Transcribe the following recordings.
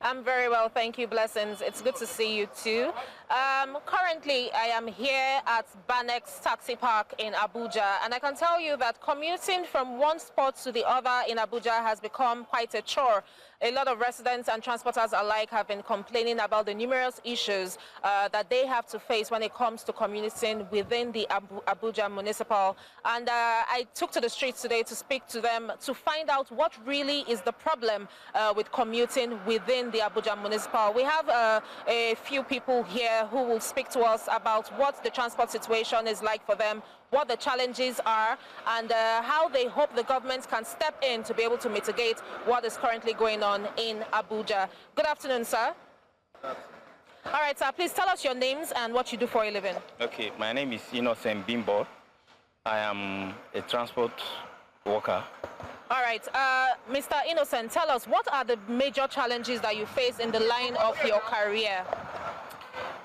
I'm very well, thank you, Blessings. It's good to see you too. Currently, I am here at Banex Taxi Park in Abuja, and I can tell you that commuting from one spot to the other in Abuja has become quite a chore. A lot of residents and transporters alike have been complaining about the numerous issues that they have to face when it comes to commuting within the Abuja municipal. And I took to the streets today to speak to them to find out what really is the problem with commuting within the Abuja municipal. We have a few people here who will speak to us about what the transport situation is like for them, what the challenges are, and how they hope the government can step in to be able to mitigate what is currently going on in Abuja. Good afternoon, sir. All right, sir, please tell us your names and what you do for a living. Okay, my name is Innocent Bimbo. I am a transport worker. All right, Mr. Innocent, tell us, what are the major challenges that you face in the line of your career?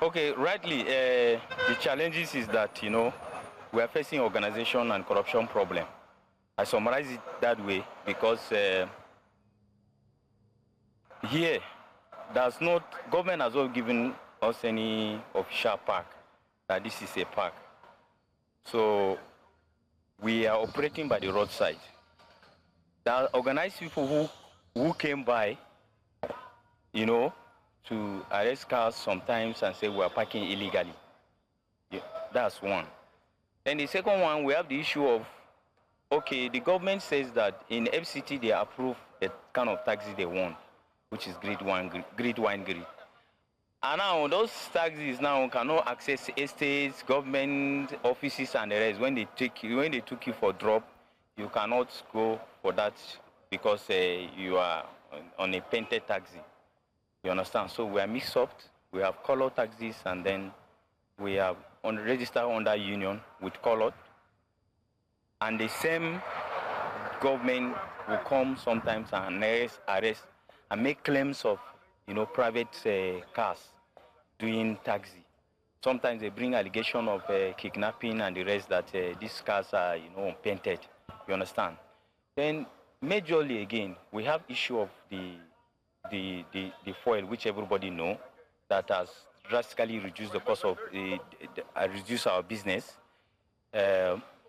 Okay, rightly, the challenges is that, we are facing organization and corruption problem. I summarize it that way because here, government has not given us any official park that this is a park. So we are operating by the roadside. There are organized people who came by, to arrest cars sometimes and say we are parking illegally. Yeah, that's one. Then the second one, we have the issue of, okay, the government says that in FCT they approve the kind of taxi they want, which is grade 1 grade. And now those taxis now cannot access estates, government offices and the rest. When they took you for drop, you cannot go for that because you are on a painted taxi. You understand? So we are mixed up. We have color taxis, and then we have registered under union with color. And the same government will come sometimes and arrest and make claims of, private cars doing taxi. Sometimes they bring allegation of kidnapping and the rest, that these cars are, painted. You understand? Then majorly again, we have issue of the fuel, which everybody know, that has drastically reduced the cost of reduce our business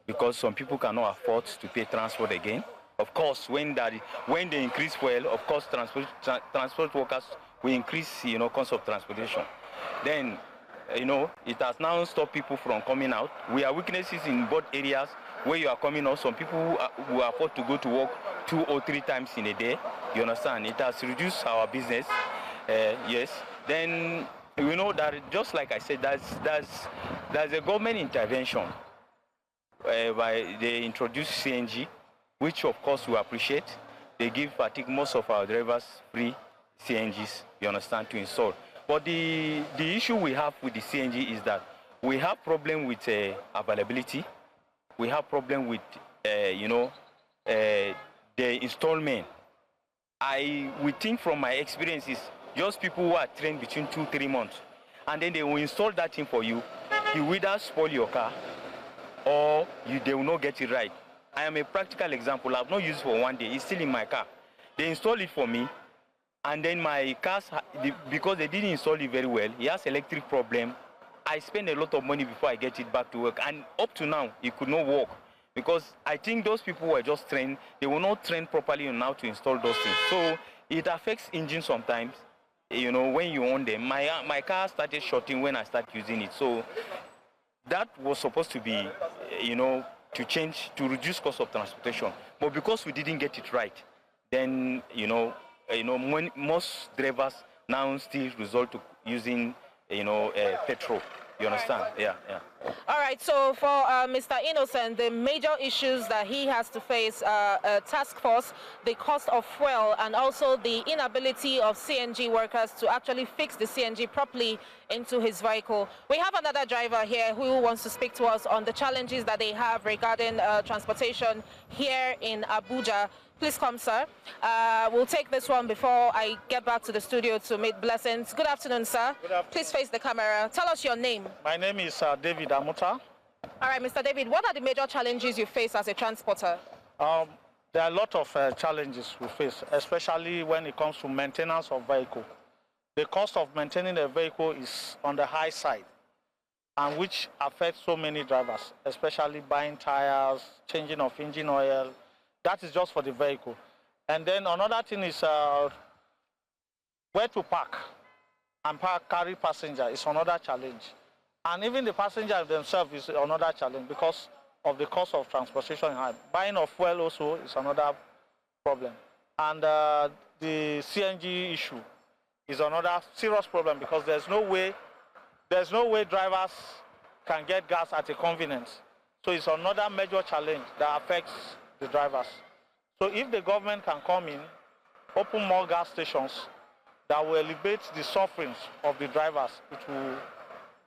because some people cannot afford to pay transport again. Of course, when they increase fuel, of course, transport workers will increase, cost of transportation. Then, it has now stopped people from coming out. We are witnesses in both areas where you are coming out. Some people who afford to go to work 2 or 3 times in a day. You understand? It has reduced our business. Yes. Then that just like I said, there's a government intervention by they introduce CNG, which of course we appreciate. They give, I think, most of our drivers free CNGs. You understand, to install. But the issue we have with the CNG is that we have problem with availability. We have problem with the installment. We think from my experiences, just people who are trained between 2-3 months, and then they will install that thing for you. You will either spoil your car, or they will not get it right. I am a practical example. I've not used it for 1 day. It's still in my car. They install it for me, and then my car, because they didn't install it very well, it has electric problem. I spend a lot of money before I get it back to work, and up to now, it could not work. Because I think those people were just trained, they were not trained properly on how to install those things. So it affects engine sometimes, when you own them. My car started shorting when I started using it. So that was supposed to be, to reduce cost of transportation. But because we didn't get it right, then, when most drivers now still resort to using, petrol. You understand? Yeah. All right, so for Mr. Innocent, the major issues that he has to face are task force, the cost of fuel, and also the inability of CNG workers to actually fix the CNG properly into his vehicle. We have another driver here who wants to speak to us on the challenges that they have regarding transportation here in Abuja. Please come, sir. We'll take this one before I get back to the studio to meet Blessings. Good afternoon, sir. Good afternoon. Please face the camera. Tell us your name. My name is David Amuta. All right, Mr. David, what are the major challenges you face as a transporter? There are a lot of challenges we face, especially when it comes to maintenance of vehicle. the cost of maintaining a vehicle is on the high side, and which affects so many drivers, especially buying tires, changing of engine oil. That is just for the vehicle. And then another thing is where to park and carry passenger is another challenge. And even the passenger themselves is another challenge because of the cost of transportation. Buying of fuel also is another problem. And the CNG issue is another serious problem because there's no way drivers can get gas at a convenience. So it's another major challenge that affects the drivers. So if the government can come in, open more gas stations that will alleviate the sufferings of the drivers, it will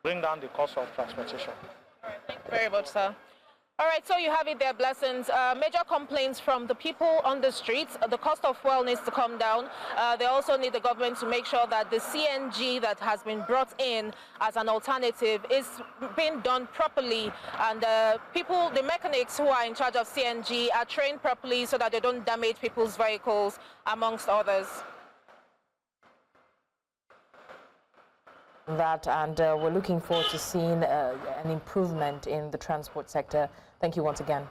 bring down the cost of transportation. All right, thank you very much, sir. All right, so you have it there, Blessings. Major complaints from the people on the streets. The cost of fuel needs to come down. They also need the government to make sure that the CNG that has been brought in as an alternative is being done properly. And the mechanics who are in charge of CNG are trained properly so that they don't damage people's vehicles, amongst others. That, and we're looking forward to seeing an improvement in the transport sector. Thank you once again.